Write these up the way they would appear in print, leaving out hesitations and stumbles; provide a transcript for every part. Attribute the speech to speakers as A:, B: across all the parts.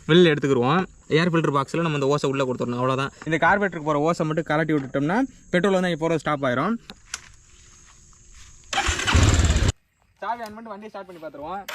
A: வெளியில் எடுத்துக்கிடுவோம். Air filter பாக்ஸில் நம்ம இந்த ஓசை உள்ளே கொடுத்துடணும், அவ்வளோதான். இந்த கார்பரேட்டருக்கு போகிற ஓசை மட்டும் கலட்டி விட்டுட்டோம்னா பெட்ரோல் வந்து இங்கே போகிற ஸ்டாப் ஆயிரும். சாவி ஆன் பண்ணிட்டு வண்டியை ஸ்டார்ட் பண்ணி பார்த்துருவோம்.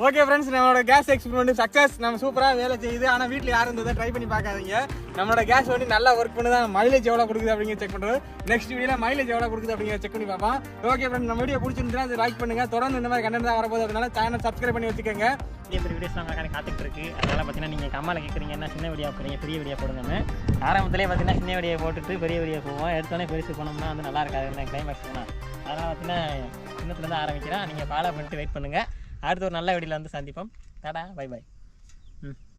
A: ஓகே ஃப்ரெண்ட்ஸ், நம்மளோட கேஸ் எக்ஸ்பெரிமெண்ட் சக்ஸஸ். நம்ம சூப்பராக வேலை செய்யுது. ஆனால் வீட்டில் யாரும் இருந்ததை ட்ரை பண்ணி பார்க்காதீங்க. நம்மளோட கேஸ் வண்டி நல்லா ஒர்க் பண்ணுது. மைலேஜ் எவ்வளோ கொடுக்குது அப்படிங்கிற செக் பண்ணுறது. நெக்ஸ்ட் வீடியோவில் மைலேஜ் எவ்வளோ கொடுக்குது அப்படிங்கிற செக் பண்ணி பார்ப்போம். ஓகே ஃப்ரெண்ட்ஸ், நம்ம வீடியோ பிடிச்சிருந்துச்சுன்னா அது லைக் பண்ணுங்கள். தொடர்ந்து இந்த மாதிரி கண்டென்ட் தான் வரப்போகுது. அதனால சேனல் சப்ஸ்கிரைப் பண்ணி வச்சுக்கோங்க.
B: பெரிய வீடியோஸ் நம்ம காத்துட்டு இருக்கு. அதனால் பார்த்தீங்கன்னா நீங்கள் கம்மாவில் கேட்குறீங்க என்ன சின்ன வீடியோ போடுறீங்க, பெரிய வீடியோ போடுங்கன்னு. ஆரம்பத்திலே பார்த்தீங்கன்னா சின்ன வீடியோ போட்டுட்டு பெரிய வீடியோ போவோம். எடுத்தோடனே பெருசு போனோம்னா வந்து நல்லா இருக்காது, கிளைமேக்ஸ் தான். அதனால் பார்த்தீங்கன்னா சின்னத்துலேருந்து ஆரம்பிக்கிறேன். நீங்கள் ஃபாலோ பண்ணிட்டு வெயிட் பண்ணுங்கள். அடுத்து ஒரு நல்ல வீடியோவில் வந்து சந்திப்போம். Tata, bye bye.